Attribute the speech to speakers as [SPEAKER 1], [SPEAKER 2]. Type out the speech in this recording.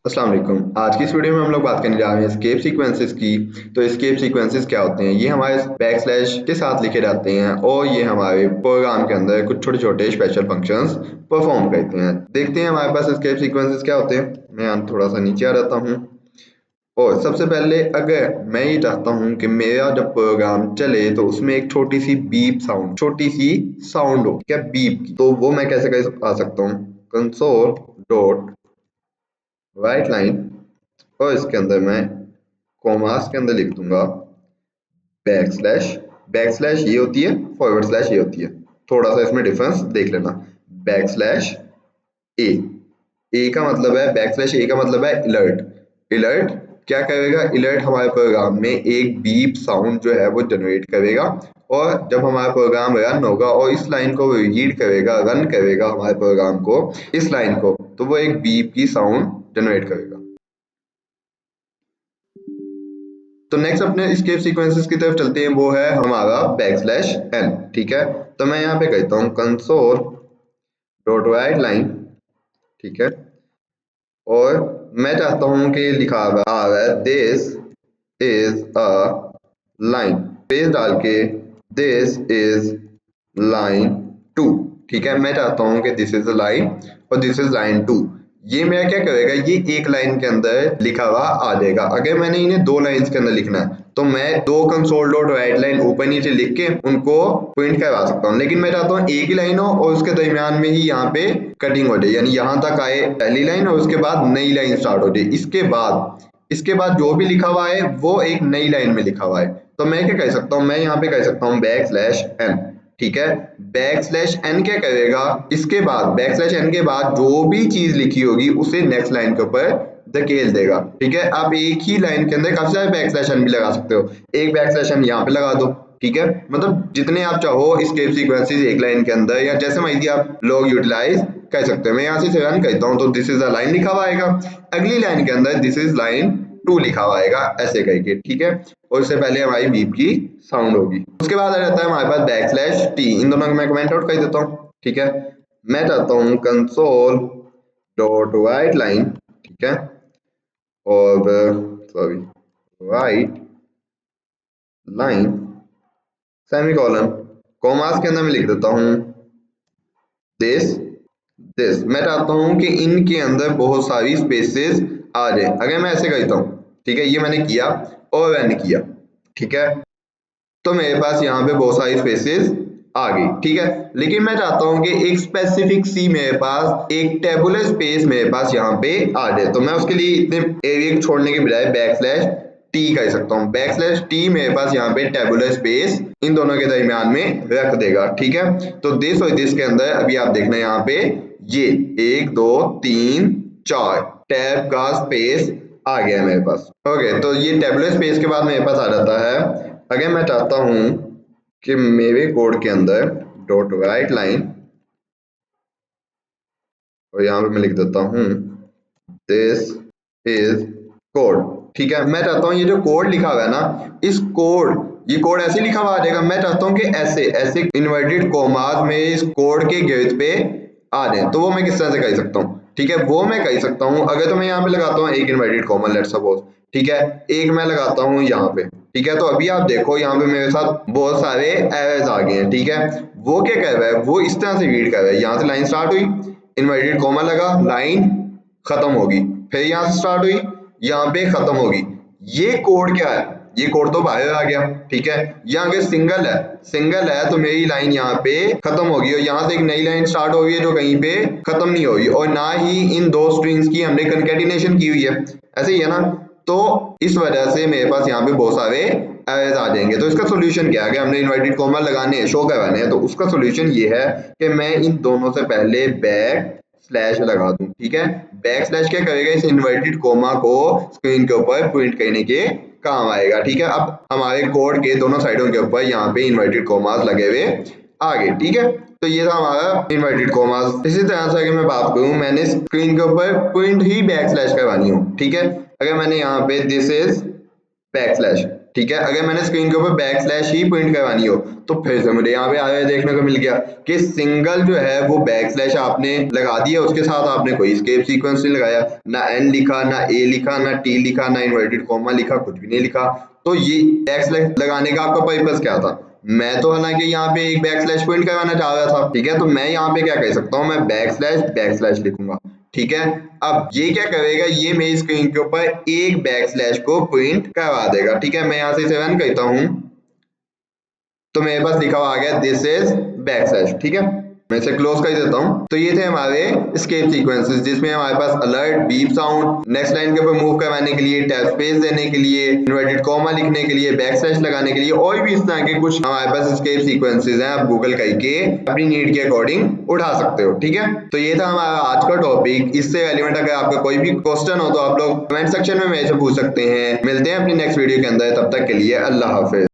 [SPEAKER 1] अस्सलाम वालेकुम। आज की इस वीडियो में हम लोग बात करने जा रहे हैं एस्केप सीक्वेंसेस की। तो एस्केप सीक्वेंसेस क्या होते हैं? ये हमारे बैक स्लैश के साथ लिखे जाते हैं और ये हमारे प्रोग्राम के अंदर कुछ छोटे छोटे स्पेशल फंक्शंस परफॉर्म करते हैं। देखते हैं हमारे पास एस्केप सीक्वेंसेस क्या होते हैं। मैं यहाँ थोड़ा सा नीचे आ जाता हूँ और सबसे पहले अगर मैं ये चाहता हूँ कि मेरा जब प्रोग्राम चले तो उसमें एक छोटी सी बीप साउंड, छोटी सी साउंड हो, क्या बीप की, तो वो मैं कैसे आ सकता हूँ? कंसोल डॉट राइट लाइन और इसके अंदर मैं कॉमास के अंदर लिख दूंगा बैक स्लैश। बैक स्लैश ये होती है, फॉरवर्ड स्लैश ये होती है। थोड़ा सा इसमें डिफरेंस देख लेना। बैक स्लैश ए, ए का मतलब है, बैक स्लैश ए का मतलब है अलर्ट। अलर्ट क्या करेगा? अलर्ट हमारे प्रोग्राम में एक बीप साउंड जो है वो जनरेट करेगा और जब हमारा प्रोग्राम रन होगा और इस लाइन को रीड करेगा, रन करेगा हमारे प्रोग्राम को, इस लाइन को, तो वो एक बीप की साउंड जनरेट करेगा। तो नेक्स्ट अपने escape सीक्वेंसेस की तरफ चलते हैं, वो है हमारा बैक स्लैश एन। ठीक है, तो मैं यहाँ पे कहता हूँ कंसोल डॉट राइट लाइन। ठीक है, और मैं चाहता हूँ कि लिखा हुआ आ रहा है this is a line, space डाल के दिस इज लाइन 2। ठीक है, मैं चाहता हूँ कि दिस इज अ लाइन और दिस इज लाइन 2। ये मेरा क्या करेगा? ये एक लाइन के अंदर लिखा हुआ आ जाएगा। अगर मैंने इन्हें दो लाइंस के अंदर लिखना है तो मैं दो कंसोल डॉट राइट लाइन ऊपर नीचे लिख के उनको प्रिंट करवा सकता हूँ, लेकिन मैं चाहता हूँ एक ही लाइन हो और उसके दरमियान में ही यहाँ पे कटिंग हो जाए, यानी यहाँ तक आए पहली लाइन और उसके बाद नई लाइन स्टार्ट हो जाए। इसके बाद जो भी लिखा हुआ है वो एक नई लाइन में लिखा हुआ है। तो मैं क्या कह सकता हूँ? मैं यहाँ पे कह सकता हूँ बैक स्लैश एन। ठीक है, बैक स्लैश एन क्या करेगा? इसके बाद बैक स्लैश एन के बाद जो भी चीज लिखी होगी उसे नेक्स्ट लाइन के ऊपर धकेल देगा। ठीक है, आप एक ही लाइन के अंदर काफी सारे बैक स्लैश एन भी लगा सकते हो। एक बैक स्लैश एन यहाँ पे लगा दो। ठीक है, मतलब जितने आप चाहो escape सीक्वेंसेस एक लाइन के अंदर या जैसे मर्जी आप लोग यूटिलाइज कर सकते हो। मैं यहाँ से रन करता हूँ तो दिस इज अ लाइन लिखा हुआ आएगा, अगली लाइन के अंदर दिस इज लाइन 2 लिखा हुआ आएगा, ऐसे करके। ठीक है, और इससे पहले हमारी बीप की साउंड होगी। उसके बाद आ जाता है हमारे पास बैक स्लैश टी। इन दोनों को मैं कमेंट आउट कर देता हूँ। ठीक है, मैं चाहता हूँ कंसोल डॉट राइट लाइन। ठीक है, और sorry right line semicolon, commas के अंदर मैं लिख देता हूँ दिस दिस। मैं चाहता हूँ कि इनके अंदर बहुत सारी स्पेसेस आ जाए। अगर मैं ऐसे करता हूँ, ठीक है, ये मैंने किया और मैंने किया, ठीक है, तो मेरे पास यहाँ पे बहुत सारी स्पेसेस आ गई। ठीक है, लेकिन मैं चाहता हूँ कि एक स्पेसिफिक सी मेरे पास एक टेबुलर स्पेस मेरे पास यहाँ पे आ जाए। तो मैं उसके लिए इतने एरिया छोड़ने के बजाय बैक स्लैश टी कर सकता हूँ। बैक स्लैश टी मेरे पास यहाँ पे टेबुलर स्पेस इन दोनों के दरमियान में रख देगा। ठीक है, तो दिस और दिस के अंदर अभी आप देखना यहाँ पे ये 1 2 3 4 टैब का स्पेस आ गया मेरे पास। ओके, तो ये टेबुलर स्पेस के बाद मेरे पास आ जाता है, अगर मैं चाहता हूं कि मेरे कोड के अंदर डॉट राइट लाइन और यहां पे मैं लिख देता हूं दिस इज कोड। ठीक है, मैं चाहता हूं ये जो कोड लिखा हुआ है ना, इस कोड, ये कोड ऐसे लिखा हुआ आ जाएगा। मैं चाहता हूं कि ऐसे ऐसे इन्वर्टेड कोमास में इस कोड के गिर्द पे आ जाए। तो वो मैं किस तरह से कर सकता हूँ? ठीक है, वो मैं कर सकता हूँ अगर तो मैं यहाँ पे लगाता हूँ एक इन्वर्टेड कॉमा, लेट्स सपोज। ठीक है, एक मैं लगाता हूँ यहाँ पे। ठीक है, तो अभी आप देखो यहाँ पे मेरे साथ बहुत सारे एरर्स आ गए हैं। ठीक है, वो क्या कर रहा है? वो इस तरह से रीड कर रहा है, यहाँ से लाइन स्टार्ट हुई, इन्वर्टेड कॉमा लगा, लाइन खत्म होगी, फिर यहाँ से स्टार्ट हुई, यहाँ पे खत्म होगी। ये कोड क्या है? ये कोड तो बाहर आ गया। ठीक है, यहाँ अगर सिंगल है तो मेरी लाइन यहाँ पे खत्म होगी और यहाँ से एक नई लाइन स्टार्ट होगी है जो कहीं पे खत्म नहीं होगी, और ना ही इन दो स्ट्रिंग्स की हमने कंकैटिनेशन की हुई है। ऐसे ही है ना? तो इस वजह से मेरे पास यहाँ पे बहुत सारे एरर्स आ जाएंगे। तो इसका सोल्यूशन क्या है? कि हमने इन्वर्टेड कॉमा लगाने हैं, शो करवाने हैं, तो उसका सोल्यूशन ये है कि मैं इन दोनों से पहले बैक स्लैश लगा दूं। ठीक है, बैक स्लैश क्या करेगा? इस इन्वर्टेड कोमा को स्क्रीन के ऊपर प्रिंट करने के काम आएगा। ठीक है, अब हमारे कोड के दोनों साइडों के ऊपर यहाँ पे इन्वर्टेड कोमास लगे हुए आ गए। ठीक है, तो ये था हमारा इन्वर्टेड कोमास। इसी तरह से अगर मैं बात करूँ, मैंने स्क्रीन के ऊपर प्रिंट ही बैक स्लैश करवानी हो। ठीक है, अगर मैंने यहाँ पे दिस इज बैक स्लैश, ठीक है। अगर मैंने स्क्रीन के ऊपर बैक स्लैश ही प्रिंट करवानी हो तो फिर से मुझे यहाँ पे आगे देखने को मिल गया कि सिंगल जो है वो बैक स्लैश आपने लगा दिया, उसके साथ आपने कोई एस्केप सीक्वेंस नहीं लगाया, ना एन लिखा, ना ए लिखा, ना टी लिखा, ना इन्वर्टेड कॉमा लिखा, कुछ भी नहीं लिखा। तो ये बैक स्लैश लगाने का आपका पर्पस क्या था? मैं तो हालांकि यहाँ पे एक बैक स्लैश प्रिंट करवाना चाह रहा था, ठीक है। तो मैं यहाँ पे क्या कर सकता हूँ, मैं बैक स्लैश लिखूंगा, ठीक है। अब ये क्या करेगा, ये मेरी स्क्रीन के ऊपर एक बैक स्लैश को प्रिंट करवा देगा, ठीक है। मैं यहाँ से इसे रन करता हूँ तो मेरे पास लिखा हुआ आ गया दिस इज बैक स्लैश, ठीक है। मैं इसे क्लोज कर देता हूँ। तो ये थे हमारे एस्केप सीक्वेंसेस, जिसमें हमारे पास alert, beep sound, next line के ऊपर मूव करवाने के लिए, टैब स्पेस देने के लिए, इन्वर्टेड कॉमा लिखने के लिए, बैक स्लैश लगाने के लिए, और भी इस तरह के कुछ हमारे पास एस्केप सीक्वेंसेस हैं। आप गूगल करके अपनी नीड के अकॉर्डिंग उठा सकते हो, ठीक है। तो ये था हमारा आज का टॉपिक। इससे रेलिवेंट अगर आपका कोई भी क्वेश्चन हो तो आप लोग कमेंट सेक्शन में मेरे से पूछ सकते हैं। मिलते हैं अपनी नेक्स्ट वीडियो के अंदर, तब तक के लिए अल्लाह हाफिज।